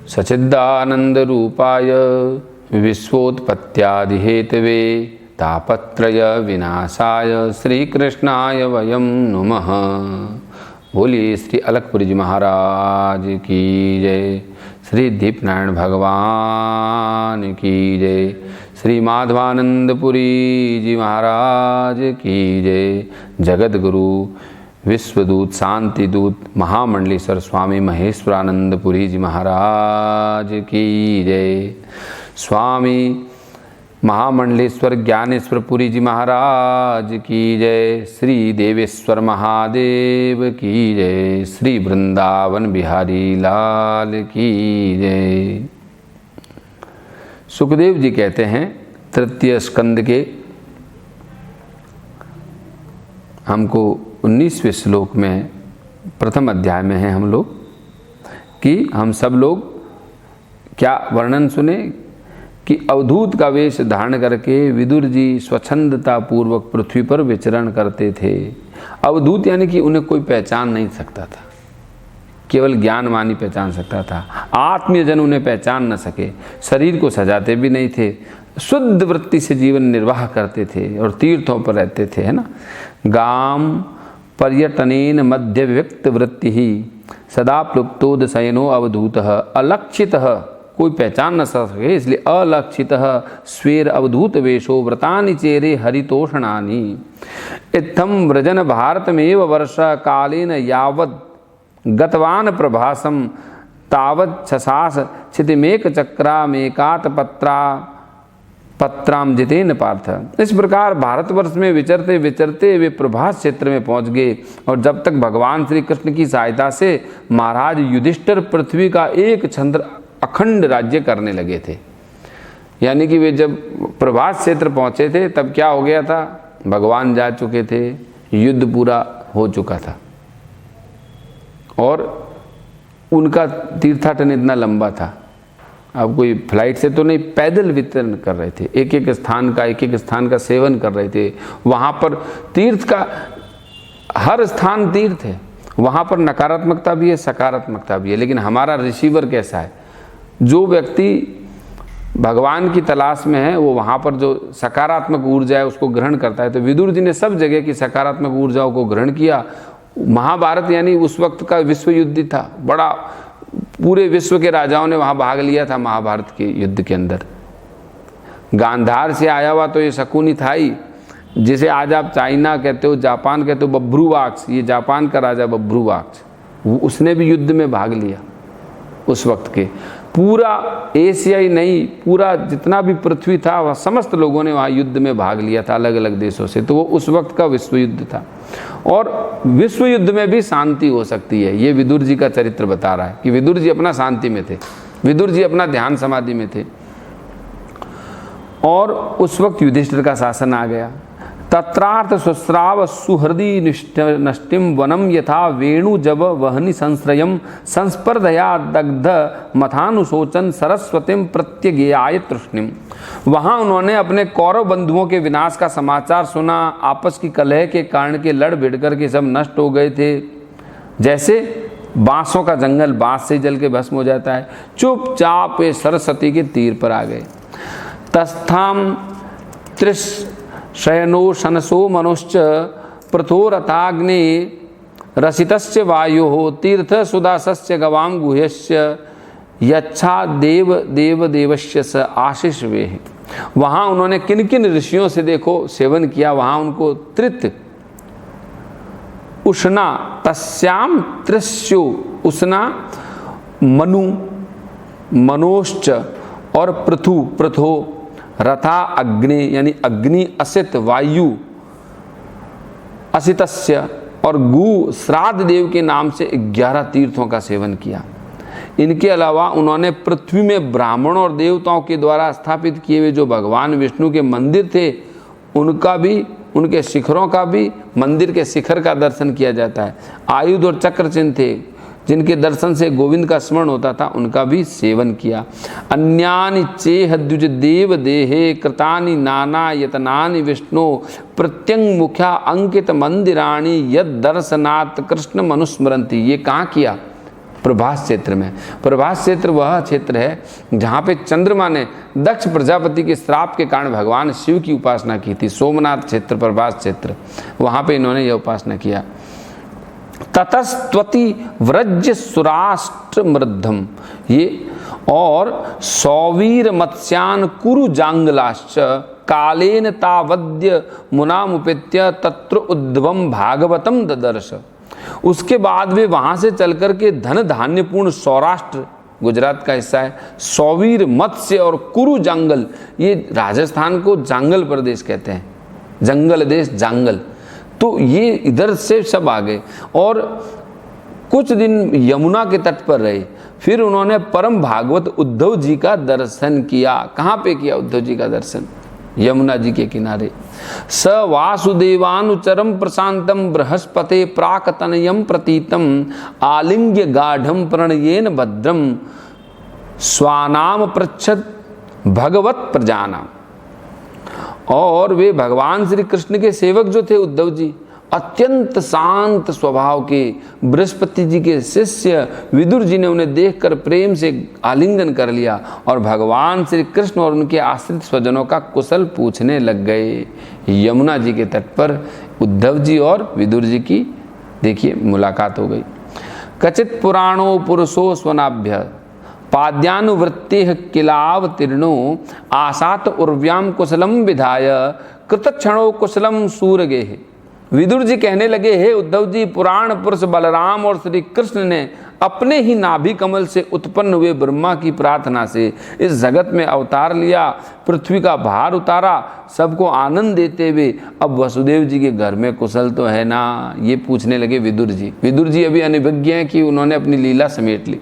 सच्चिदानन्दरूपाय विश्वोत्पत्त्यादिहेतवे तापत्रय विनाशाय श्रीकृष्णाय वयं नुमः। बोलिए श्री अलकपुरी जी महाराज की जय, श्री दीपनारायण भगवान की जय, श्री माधवानंदपुरी जी महाराज की जय। जगत गुरु विश्वदूत शांति दूत महामंडलेश्वर स्वामी महेश्वरानंदपुरी जी महाराज की जय। स्वामी महामंडलेश्वर ज्ञानेश्वर पुरी जी महाराज की जय। श्री देवेश्वर महादेव की जय। श्री वृंदावन बिहारी लाल की जय। सुखदेव जी कहते हैं तृतीय स्कंद के हमको 19वें श्लोक में प्रथम अध्याय में हैं हम लोग कि हम सब लोग क्या वर्णन सुने कि अवधूत का वेश धारण करके विदुर जी स्वच्छंदता पूर्वक पृथ्वी पर विचरण करते थे। अवधूत यानी कि उन्हें कोई पहचान नहीं सकता था, केवल ज्ञानवान ही पहचान सकता था। आत्मीय जन उन्हें पहचान न सके, शरीर को सजाते भी नहीं थे, शुद्ध वृत्ति से जीवन निर्वाह करते थे और तीर्थों पर रहते थे, है ना। गाम पर्यटनेन मध्य विविक्त वृत्ति ही सदा प्लुप्तोदशयनो अवधूतः अलक्षितः, कोई पहचान न सके इसलिए अलक्षितः स्वेर अवधूत वेशो व्रतानि चेरे हरितोषणानि इत्थम व्रजन भारतमेव वर्षा कालेन यावत् गतवान प्रभासम तावत् छसास क्षितिमेक चक्रामेकात पत्राम जितेन पार्थ। इस प्रकार भारतवर्ष में विचरते विचरते वे प्रभास क्षेत्र में पहुंच गए और जब तक भगवान श्री कृष्ण की सहायता से महाराज युधिष्ठिर पृथ्वी का एक छंद्र अखंड राज्य करने लगे थे। यानी कि वे जब प्रभास क्षेत्र पहुंचे थे तब क्या हो गया था, भगवान जा चुके थे, युद्ध पूरा हो चुका था और उनका तीर्थाटन इतना लंबा था, अब कोई फ्लाइट से तो नहीं, पैदल विचरण कर रहे थे, एक एक स्थान का सेवन कर रहे थे। वहाँ पर तीर्थ का हर स्थान तीर्थ है, वहाँ पर नकारात्मकता भी है सकारात्मकता भी है। लेकिन हमारा रिसीवर कैसा है, जो व्यक्ति भगवान की तलाश में है वो वहाँ पर जो सकारात्मक ऊर्जा है उसको ग्रहण करता है। तो विदुर जी ने सब जगह की सकारात्मक ऊर्जाओं को ग्रहण किया। महाभारत यानी उस वक्त का विश्व युद्ध था, बड़ा पूरे विश्व के राजाओं ने वहाँ भाग लिया था महाभारत के युद्ध के अंदर। गांधार से आया हुआ तो ये शकुनी था ही, जिसे आज आप चाइना कहते हो, जापान कहते हो, बब्रुवाक्स, ये जापान का राजा बब्रुवाक्स, उसने भी युद्ध में भाग लिया। उस वक्त के पूरा एशिया ही नहीं, पूरा जितना भी पृथ्वी था वह समस्त लोगों ने वहाँ युद्ध में भाग लिया था अलग अलग देशों से। तो वो उस वक्त का विश्व युद्ध था और विश्व युद्ध में भी शांति हो सकती है। ये विदुर जी का चरित्र बता रहा है कि विदुर जी अपना शांति में थे, विदुर जी अपना ध्यान समाधि में थे और उस वक्त युधिष्ठिर का शासन आ गया। तत्रार्थ सुस्राव सुहृदि नष्टिम वनम यथा वेणु जब वहनि संश्रयम संस्पर्धया दग्ध मथानुशोचन सरस्वतीम प्रत्यज्ञाय तृष्णिम। वहाँ उन्होंने अपने कौरव बंधुओं के विनाश का समाचार सुना, आपस की कलह के कारण के लड़ भिड़ कर के सब नष्ट हो गए थे, जैसे बांसों का जंगल बांस से जल के भस्म हो जाता है। चुपचाप वे सरस्वती के तीर पर आ गए। तस्थाम त्रिश शयनो शनसो मनुश्च पृथोरथाग्ने रसितस्य वायुः तीर्थ सुदासस्य गवाम गुह्यस्य यच्छा देव देव देवस्य स आशीष वे। वहाँ उन्होंने किन किन ऋषियों से देखो सेवन किया, वहाँ उनको त्रित उष्णा तस्याम त्रिस्यो उष्णा मनु मनोश्च और पृथो रथा अग्नि यानी अग्नि असित वायु असितस्य और गु श्राद्ध देव के नाम से 11 तीर्थों का सेवन किया। इनके अलावा उन्होंने पृथ्वी में ब्राह्मणों और देवताओं के द्वारा स्थापित किए हुए जो भगवान विष्णु के मंदिर थे उनका भी, उनके शिखरों का भी, मंदिर के शिखर का दर्शन किया जाता है। आयुध और चक्र चिन्ह थे जिनके दर्शन से गोविंद का स्मरण होता था, उनका भी सेवन किया। अन्यानि चेह द्विज देव देहे कृतानि नाना यतनानि विष्णु प्रत्यंग मुख्या अंकित मंदिराणि यद दर्शनात् कृष्ण मनुस्मरंती। ये कहाँ किया? प्रभास क्षेत्र में। प्रभास क्षेत्र वह क्षेत्र है जहाँ पे चंद्रमा ने दक्ष प्रजापति के श्राप के कारण भगवान शिव की उपासना की थी। सोमनाथ क्षेत्र, प्रभास क्षेत्र, वहाँ पे इन्होंने यह उपासना किया। ततस्त्वति व्रज सुराष्ट्र मृद्धम, ये और सौवीर मत्स्यान कुरु जांगलाश्च कालेन तावद्य मुनामुपेत्य तत्र उद्भवम भागवतम ददर्श। उसके बाद वे वहां से चल करके धन धान्यपूर्ण सौराष्ट्र, गुजरात का हिस्सा है, सौवीर मत्स्य और कुरु जंगल, ये राजस्थान को जांगल प्रदेश कहते हैं, जंगल देश जांगल, तो ये इधर से सब आ गए और कुछ दिन यमुना के तट पर रहे। फिर उन्होंने परम भागवत उद्धव जी का दर्शन किया। कहाँ पे किया उद्धव जी का दर्शन? यमुना जी के किनारे। स वासुदेवानुचरम प्रशांतम बृहस्पते प्राकतनयम प्रतीतम आलिंग्य गाढ़म प्रणयेन भद्रम स्वानाम पृच्छद भगवत प्रजानाम। और वे भगवान श्री कृष्ण के सेवक जो थे उद्धव जी, अत्यंत शांत स्वभाव के बृहस्पति जी के शिष्य विदुर जी ने उन्हें देखकर प्रेम से आलिंगन कर लिया और भगवान श्री कृष्ण और उनके आश्रित स्वजनों का कुशल पूछने लग गए। यमुना जी के तट पर उद्धव जी और विदुर जी की देखिए मुलाकात हो गई। कचित पुराणो पुरुषो स्वनाभ्य पाद्यानुवृत्ति किलावतीर्णो आसात उर्व्याम कुशलम विधाय कृतक्षणो कुशलम सूरगे। विदुर जी कहने लगे, हे उद्धव जी, पुराण पुरुष बलराम और श्री कृष्ण ने अपने ही नाभि कमल से उत्पन्न हुए ब्रह्मा की प्रार्थना से इस जगत में अवतार लिया, पृथ्वी का भार उतारा, सबको आनंद देते हुए अब वसुदेव जी के घर में कुशल तो है ना, ये पूछने लगे विदुर जी। विदुर जी अभी अनिभिज्ञ हैं कि उन्होंने अपनी लीला समेट ली।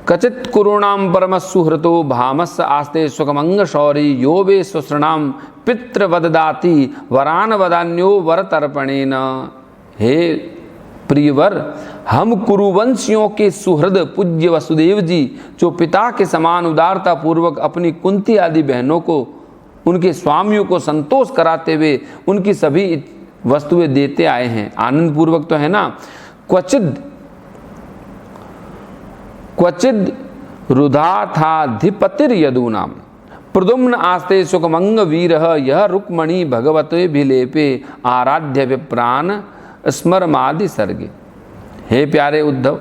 कचित कुरुणाम परम सुहृतो भामस आस्ते सुखमंग शौरी यो वे स्वसृणाम पितृवददाति वरान वदान्यो वर तर्पणेन। हे प्रियवर, हम कुरुवंशियों के सुहृद पूज्य वसुदेव जी, जो पिता के समान उदारता पूर्वक अपनी कुंती आदि बहनों को, उनके स्वामियों को संतोष कराते हुए उनकी सभी वस्तुएं देते आए हैं, आनंद पूर्वक तो है ना। क्वचिद रुधाथाधिपतिर यदूनाम प्रदुम्न आस्ते सुखमंग वीरः यह रुक्मणी भगवते भिलेपे आराध्य विप्राण स्मरमादि सर्गे। हे प्यारे उद्धव,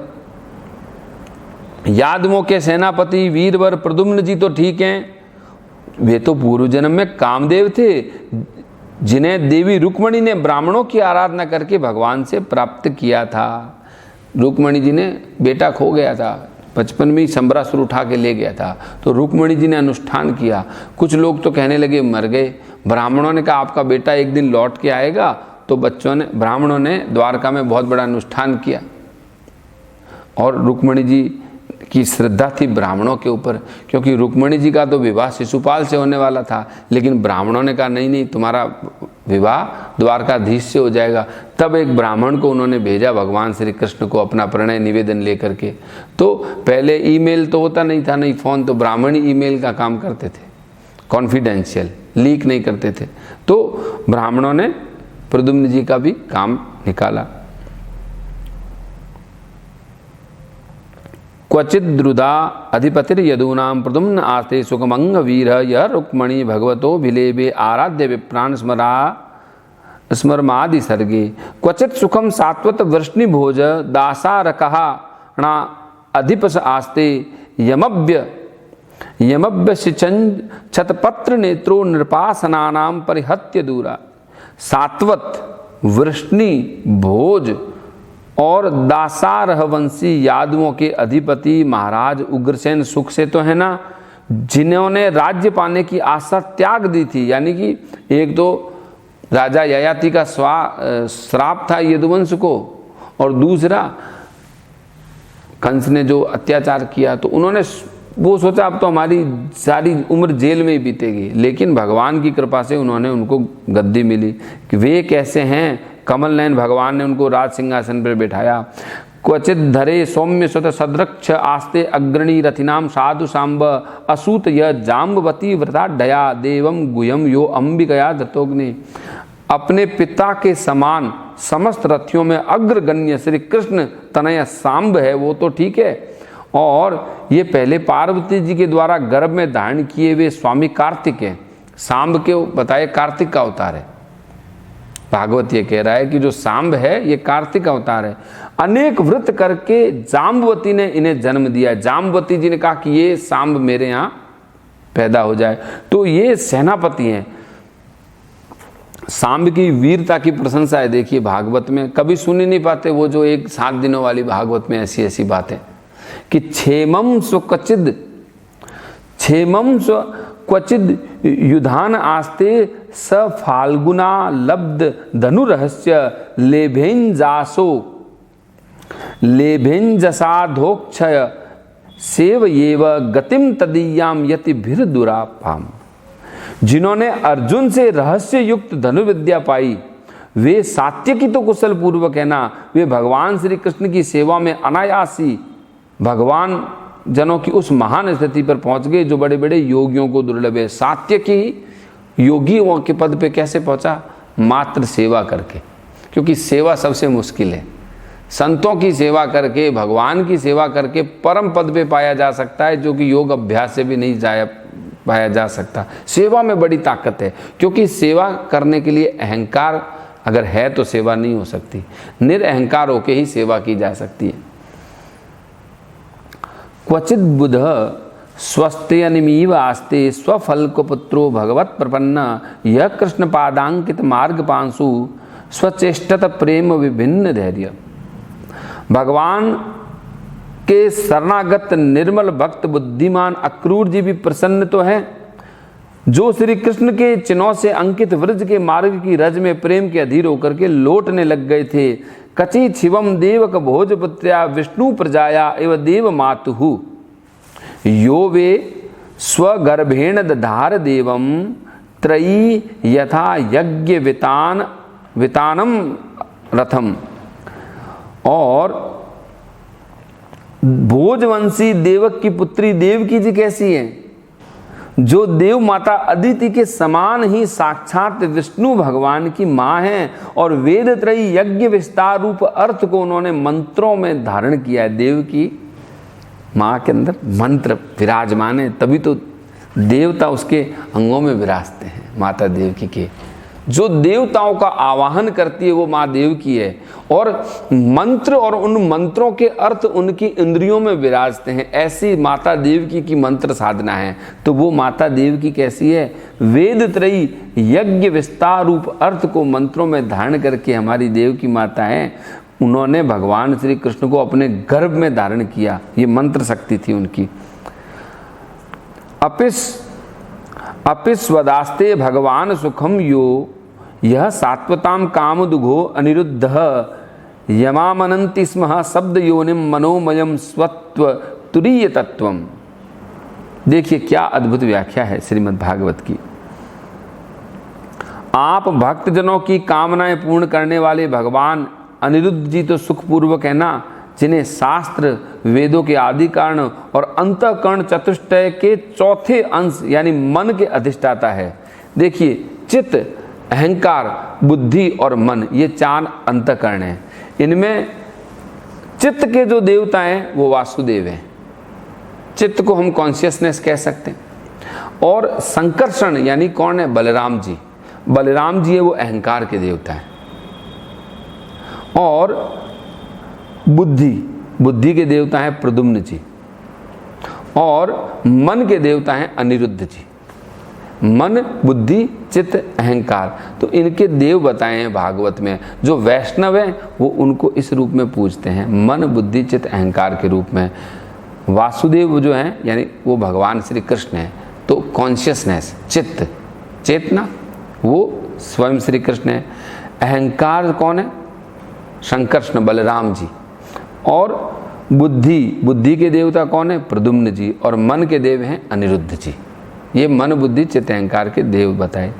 यादवों के सेनापति वीरवर प्रदुम्न जी तो ठीक हैं, वे तो पूर्व जन्म में कामदेव थे, जिन्हें देवी रुक्मणी ने ब्राह्मणों की आराधना करके भगवान से प्राप्त किया था। रुक्मणी जी ने बेटा खो गया था, बचपन में ही संबरासुर उठा के ले गया था, तो रुक्मणी जी ने अनुष्ठान किया। कुछ लोग तो कहने लगे मर गए। ब्राह्मणों ने कहा आपका बेटा एक दिन लौट के आएगा, तो ब्राह्मणों ने द्वारका में बहुत बड़ा अनुष्ठान किया और रुक्मणी जी की श्रद्धा थी ब्राह्मणों के ऊपर, क्योंकि रुक्मणी जी का तो विवाह शिशुपाल से होने वाला था, लेकिन ब्राह्मणों ने कहा नहीं नहीं, तुम्हारा विवाह द्वारकाधीश से हो जाएगा। तब एक ब्राह्मण को उन्होंने भेजा भगवान श्री कृष्ण को अपना प्रणय निवेदन लेकर के। तो पहले ईमेल तो होता नहीं था, नहीं फ़ोन, तो ब्राह्मण ही ईमेल का काम करते थे, कॉन्फिडेंशियल, लीक नहीं करते थे। तो ब्राह्मणों ने प्रद्युम्न जी का भी काम निकाला। क्वचित द्रुदा अधिपतिर यदूनाम प्रद्युम्न आस्ते सुखमंग वीर यह रुक्मणी भगवतो भिलेबे आराध्य विप्राण स्मरमादि सर्गे। क्वचित सुखम सात्वत वृष्णि भोज दासारकः अधिपस आस्ते यमभ्य शिचंज छतपत्र नेत्रो नृपासनानाम परिहत्य दूरा। सात्वत, वृष्णि, भोज और दासारह वंशी यादवों के अधिपति महाराज उग्रसेन सुख से तो है ना, जिन्होंने राज्य पाने की आशा त्याग दी थी। यानी कि एक तो राजा ययाति का श्राप था यदुवंश को, और दूसरा कंस ने जो अत्याचार किया, तो उन्होंने वो सोचा अब तो हमारी सारी उम्र जेल में ही बीतेगी। लेकिन भगवान की कृपा से उन्होंने उनको गद्दी मिली कि वे कैसे हैं, कमल नयन भगवान ने उनको राज सिंहासन पर बैठाया। क्वचित धरे सौम्य स्वत सदृक्ष आस्ते अग्रणी रथिनाम साधु सांब असूत यह जाम्बवती व्रता दया देवम गुहम यो अंबिकया धतोग्नि। अपने पिता के समान समस्त रथियों में अग्रगण्य श्री कृष्ण तनय सांब है वो तो ठीक है, और ये पहले पार्वती जी के द्वारा गर्भ में धारण किए हुए स्वामी कार्तिक हैं। सांब के बताए कार्तिक का अवतार है। भागवत ये कह रहा है कि जो सांब है ये कार्तिक अवतार है। अनेक व्रत करके जाम्बवती ने इन्हें जन्म दिया। जाम्बवती जी ने कहा कि ये सांब मेरे यहाँ पैदा हो जाए। तो ये सेनापति हैं। सांब की वीरता की प्रशंसा है। देखिए भागवत में कभी सुन ही नहीं पाते वो जो 7 दिनों वाली भागवत में ऐसी ऐसी बातें कि क्षेमम स्व क्वचिद युधान आस्ते स फाल्गुना लब्ध धनु रहस्य लेभेंजसाधोक्षय सेव येव गतिम तदीयाम यतिभिर दुरापाम। जिन्होंने अर्जुन से रहस्य युक्त धनुविद्या पाई वे सात्यकी तो कुशल पूर्वक है ना, वे भगवान श्री कृष्ण की सेवा में अनायासी भगवान जनों की उस महान स्थिति पर पहुंच गए जो बड़े बड़े योगियों को दुर्लभ है। सात्यकी योगियों के पद पे कैसे पहुंचा? मात्र सेवा करके, क्योंकि सेवा सबसे मुश्किल है। संतों की सेवा करके, भगवान की सेवा करके परम पद पे पाया जा सकता है, जो कि योग अभ्यास से भी नहीं पाया जा सकता। सेवा में बड़ी ताकत है, क्योंकि सेवा करने के लिए अहंकार अगर है तो सेवा नहीं हो सकती। निरअहकार होकर ही सेवा की जा सकती है। क्वचित बुध स्वस्थे अनिमीव आस्ते स्वफल को पुत्रो भगवत प्रपन्न यह कृष्ण पादांकित मार्ग पांसु स्वचेष्टत प्रेम विभिन्न धैर्य। भगवान के शरणागत निर्मल भक्त बुद्धिमान अक्रूर जी भी प्रसन्न तो हैं, जो श्री कृष्ण के चिन्हों से अंकित व्रज के मार्ग की रज में प्रेम के अधीर होकर के लौटने लग गए थे। कचि शिवम देवक भोजपुत्र्या विष्णु प्रजाया एव देव मातुहु यो वे स्वगर्भेण दधार देवम त्रयी यथा यज्ञ वितानम रथम। और भोजवंशी देवक की पुत्री देवकी जी कैसी है? जो देव माता अदिति के समान ही साक्षात विष्णु भगवान की माँ हैं, और वेद त्रयी यज्ञ विस्तार रूप अर्थ को उन्होंने मंत्रों में धारण किया है। देव की माँ के अंदर मंत्र विराजमान है, तभी तो देवता उसके अंगों में विराजते हैं। माता देवकी के जो देवताओं का आवाहन करती है वो माँ देव की है, और मंत्र और उन मंत्रों के अर्थ उनकी इंद्रियों में विराजते हैं। ऐसी माता देवकी की मंत्र साधना है। तो वो माता देवकी कैसी है? वेद त्रयी यज्ञ विस्तार रूप अर्थ को मंत्रों में धारण करके हमारी देव की माता है। उन्होंने भगवान श्री कृष्ण को अपने गर्भ में धारण किया, ये मंत्र शक्ति थी उनकी। अपिस्वदास्ते भगवान सुखम यो यह सात्वताम कामदुघो अनिरुद्ध यमामनंति स्म शब्द योनिम मनोमयम स्वत्व तुरीय तत्वम। देखिए क्या अद्भुत व्याख्या है श्रीमद् भागवत की। आप भक्तजनों की कामनाएं पूर्ण करने वाले भगवान अनिरुद्ध जी तो सुखपूर्वक है ना, जिन्हें शास्त्र वेदों के आदि कारण और अंतःकरण चतुष्टय के चौथे अंश यानी मन के अधिष्ठाता है। देखिए चित्त, अहंकार, बुद्धि और मन, ये 4 अंतःकरण हैं। इनमें चित्त के जो देवता हैं वो वासुदेव हैं। चित्त को हम कॉन्शियसनेस कह सकते हैं। और संकर्षण यानी कौन है? बलराम जी। बलराम जी है वो अहंकार के देवता हैं। और बुद्धि के देवता हैं प्रद्युम्न जी, और मन के देवता हैं अनिरुद्ध जी। मन, बुद्धि, चित्त, अहंकार, तो इनके देव बताए हैं भागवत में। जो वैष्णव हैं वो उनको इस रूप में पूजते हैं, मन, बुद्धि, चित्त, अहंकार के रूप में। वासुदेव जो हैं यानी वो भगवान श्री कृष्ण हैं। तो कॉन्शियसनेस, चित्त, चेतना, वो स्वयं श्री कृष्ण है। अहंकार कौन है? संकर्षण बलराम जी। और बुद्धि के देवता कौन है? प्रद्युम्न जी। और मन के देव हैं अनिरुद्ध जी। ये मन, बुद्धि, चित्त, अहंकार के देव बताए।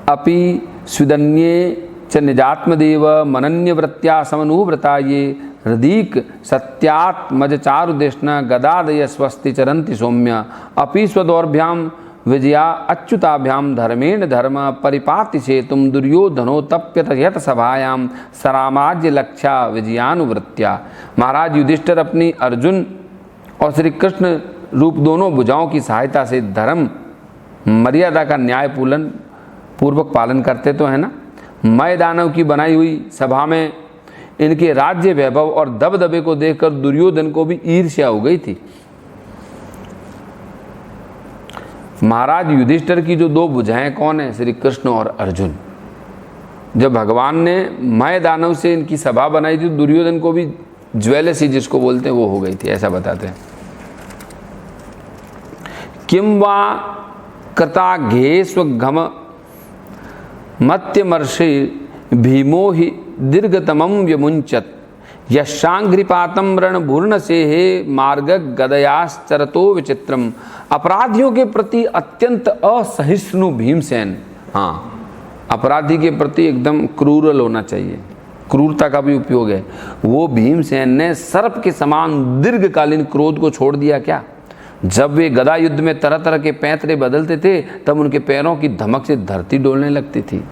अपि स्विदन्ये च निजात्मदेव मनन्यवृत्त्या समनुव्रता ये हृदीक सत्यात्मज चारुदेष्ण गदादय स्वस्ति चरन्ति सौम्य। अपि स्वदौर्भ्याम विजया अच्युताभ्याम धर्मेण धर्म परिपाति से तुम दुर्योधनो तप्यत यत सभायाम सरामाज्य लक्ष्या विजयानुवृत्त्या। महाराज युधिष्ठिर अपनी अर्जुन और श्री कृष्ण रूप दोनों भुजाओं की सहायता से धर्म मर्यादा का न्याय पूर्वक पालन करते तो है ना। मय दानव की बनाई हुई सभा में इनके राज्य वैभव और दबदबे को देखकर दुर्योधन को भी ईर्ष्या हो गई थी। महाराज युधिष्ठिर की जो दो भुजाएं कौन है? श्री कृष्ण और अर्जुन। जब भगवान ने मय दानव से इनकी सभा बनाई थी, दुर्योधन को भी ज्वेलसी जिसको बोलते हैं वो हो गई थी, ऐसा बताते हैं। किम वा कृताघेष्वघम मत्यमर्षि भीमो हि दीर्घतमं व्यमुंचत यशांघ्रिपातम रणभूर्ण से हे मार्ग गदयाश्चरतो विचित्रम। अपराधियों के प्रति अत्यंत असहिष्णु भीमसेन, हाँ, अपराधी के प्रति एकदम क्रूरल होना चाहिए, क्रूरता का भी उपयोग है। वो भीमसेन ने सर्प के समान दीर्घकालीन क्रोध को छोड़ दिया क्या? जब वे गदा युद्ध में तरह तरह के पैंतरे बदलते थे तब उनके पैरों की धमक से धरती डोलने लगती थी।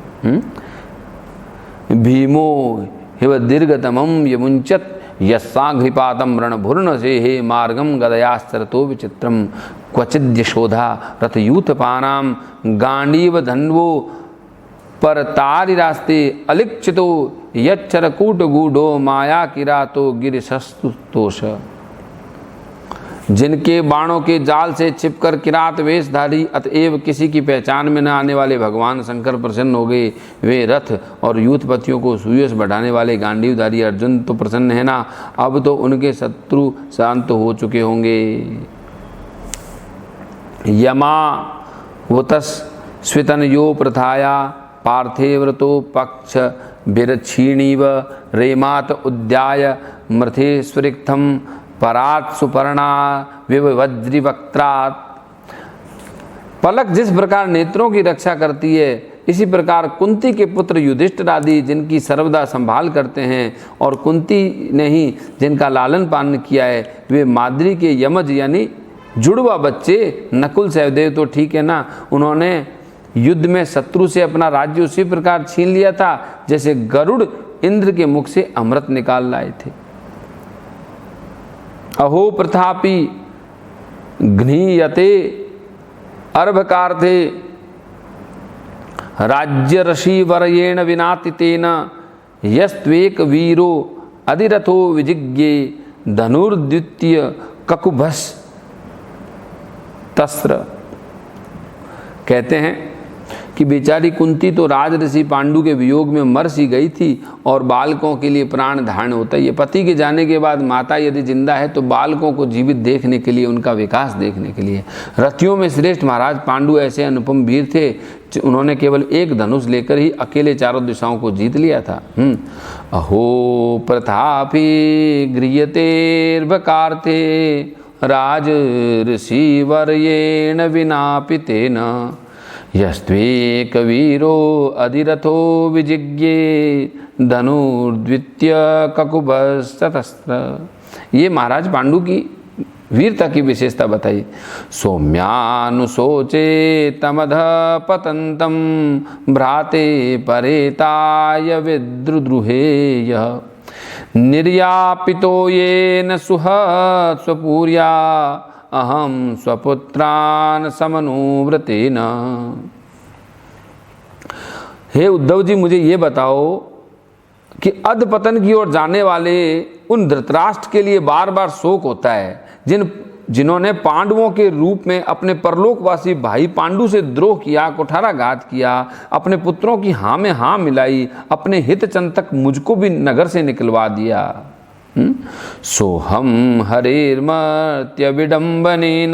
भीमो हिव दीर्घतमं यमुंचत यस्साघ्रिपातम रणभूर्ण से हे मार्गम गदयास्त्रतो विचित्रम क्वचिद् यशोधा रथयूथपानाम गांडीव धन्वो पर तारि रास्ते अलिक्षितो यच्चरकूट गूढ़ो माया किरातो गिरिशस्तुतोष। जिनके बाणों के जाल से छिपकर किरात वेशधारी अतएव किसी की पहचान में न आने वाले भगवान शंकर प्रसन्न हो गए। वे रथ और यूथपतियों को सुयश बढ़ाने वाले गांडीवधारी अर्जुन तो प्रसन्न है ना, अब तो उनके शत्रु शांत हो चुके होंगे। यमा वोतस स्वितनयो प्रथाया पार्थेव्रतो पक्ष बिरक्षीणीव रेमात उद्याय मृथेश्वरिक्थम परात सुपर्णा विवज्रिवक्त्रात्। पलक जिस प्रकार नेत्रों की रक्षा करती है, इसी प्रकार कुंती के पुत्र युधिष्ठिर आदि जिनकी सर्वदा संभाल करते हैं और कुंती ने ही जिनका लालन पालन किया है, वे माद्री के यमज यानी जुड़वा बच्चे नकुल सहदेव तो ठीक है ना, उन्होंने युद्ध में शत्रु से अपना राज्य उसी प्रकार छीन लिया था जैसे गरुड़ इंद्र के मुख से अमृत निकाल लाए थे। अहो प्रथापि घ्नीयते अर्भकार्थे राज्य ऋषि वरयेण विनातितेन यस्त्वेक वीरो अधिरथो विजिज्ञे धनुर्द्वितीय ककुभस तस्र। कहते हैं कि बेचारी कुंती तो राजऋषि पांडु के वियोग में मर सी गई थी और बालकों के लिए प्राण धारण होता है। ये पति के जाने के बाद माता यदि जिंदा है तो बालकों को जीवित देखने के लिए, उनका विकास देखने के लिए। रथियों में श्रेष्ठ महाराज पांडु ऐसे अनुपम वीर थे, उन्होंने केवल एक धनुष लेकर ही अकेले चारों दिशाओं को जीत लिया था। अहो प्रथापि गृह्यतेर्भकार्थे राज ऋषि वर्येण विनापितेन यस्त्वेक वीरो अधिरथो विजिज्ञे धनुर्द्वितीय ककुभस्ततस्त्र। ये महाराज पांडु की वीरता की विशेषता बताई। सौम्यानुशोचे तमध पतंतम भ्राते परेताय विद्रुद्रुहेय निर्यापितो येन सुह स्वपूर्या अहम स्वपुत्रान समनुव्रतेन। हे उद्धव जी, मुझे ये बताओ कि अधपतन की ओर जाने वाले उन धृतराष्ट्र के लिए बार बार शोक होता है जिन्होंने पांडवों के रूप में अपने परलोकवासी भाई पांडु से द्रोह किया, कुठाराघात किया, अपने पुत्रों की हाँ में हाँ मिलाई, अपने हित चिंतक मुझको भी नगर से निकलवा दिया। सोहम हरेर्मर्त्य विडम्बनेन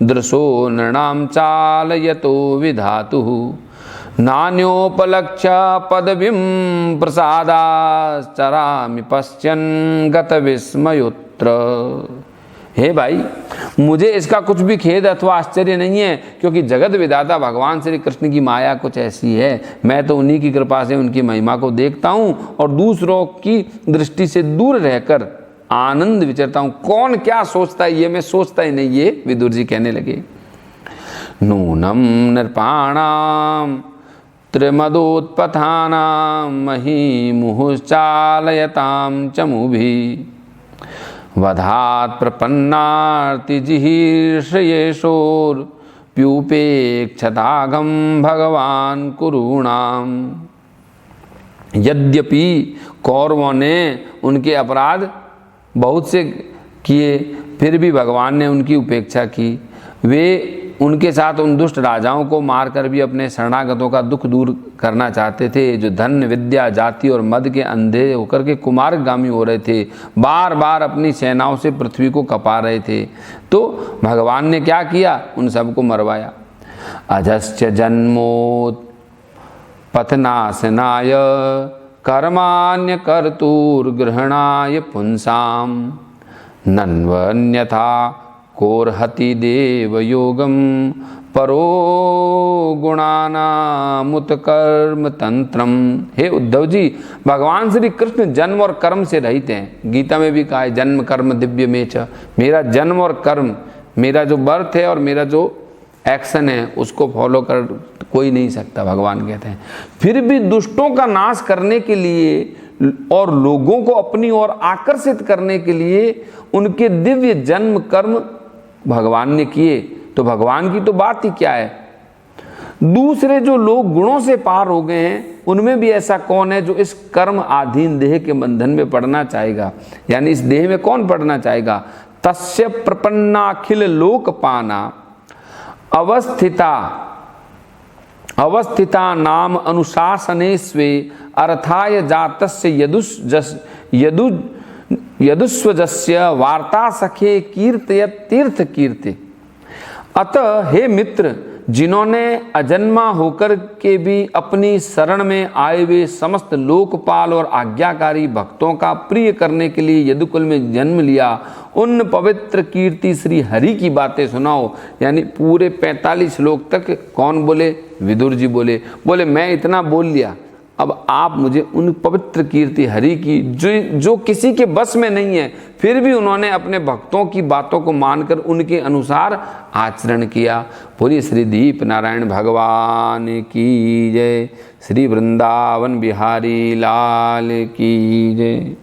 दृशो नृणां चालयतो विधातुः नान्योपलक्ष्य पदवीं प्रसादाश्चरामि पश्यन् गतविस्मयोत्र। हे भाई, मुझे इसका कुछ भी खेद अथवा आश्चर्य नहीं है, क्योंकि जगत विधाता भगवान श्री कृष्ण की माया कुछ ऐसी है। मैं तो उन्हीं की कृपा से उनकी महिमा को देखता हूँ और दूसरों की दृष्टि से दूर रहकर आनंद विचरता हूँ। कौन क्या सोचता है ये मैं सोचता ही नहीं, ये विदुर जी कहने लगे। नूनम नृपाणाम त्रिमदोत्पथानां मही मुहुश्चालयतां चमुभि वधात् प्रपन्नार्तिजिहीर्षयेषोर्प्युपेक्षतागं भगवान कुरूणाम। यद्यपि कौरवों ने उनके अपराध बहुत से किए, फिर भी भगवान ने उनकी उपेक्षा की। वे उनके साथ उन दुष्ट राजाओं को मारकर भी अपने शरणागतों का दुख दूर करना चाहते थे, जो धन विद्या जाति और मद के अंधे होकर के कुमार्गामी हो रहे थे, बार बार अपनी सेनाओं से पृथ्वी को कपा रहे थे। तो भगवान ने क्या किया? उन सबको मरवाया। अजश्च जन्मोत्पथनाशनाय कर्माण्य कर्तुर्ग्रहणाय पुंसाम नन्वन्यथा कोर्हति देव योगम परो गुणानामुत कर्म तंत्रम। हे उद्धव जी, भगवान श्री कृष्ण जन्म और कर्म से रहित हैं। गीता में भी कहा है जन्म कर्म दिव्य में च। मेरा जन्म और कर्म, मेरा जो बर्थ है और मेरा जो एक्शन है, उसको फॉलो कर कोई नहीं सकता, भगवान कहते हैं। फिर भी दुष्टों का नाश करने के लिए और लोगों को अपनी ओर आकर्षित करने के लिए उनके दिव्य जन्म कर्म भगवान ने किए। तो भगवान की तो बात ही क्या है। दूसरे जो लोग गुणों से पार हो गए हैं, उनमें भी ऐसा कौन है जो इस कर्म आधीन देह के बंधन में पड़ना चाहेगा? यानी इस देह में कौन पड़ना चाहेगा? तस्य प्रपन्नाखिल लोकपाना अवस्थिता नाम अनुशासने स्वे अर्थाय जातस्य यदुस्वजस्य वार्ता सखे कीर्तयत् तीर्थ कीर्ति। अतः हे मित्र, जिन्होंने अजन्मा होकर के भी अपनी शरण में आए हुए समस्त लोकपाल और आज्ञाकारी भक्तों का प्रिय करने के लिए यदुकुल में जन्म लिया, उन पवित्र कीर्ति श्री हरि की बातें सुनाओ। यानी पूरे 45 श्लोक तक कौन बोले? विदुर जी बोले मैं इतना बोल लिया, अब आप मुझे उन पवित्र कीर्ति हरि की जो किसी के बस में नहीं है, फिर भी उन्होंने अपने भक्तों की बातों को मानकर उनके अनुसार आचरण किया। पूरी श्री दीप नारायण भगवान की जय। श्री वृंदावन बिहारी लाल की जय।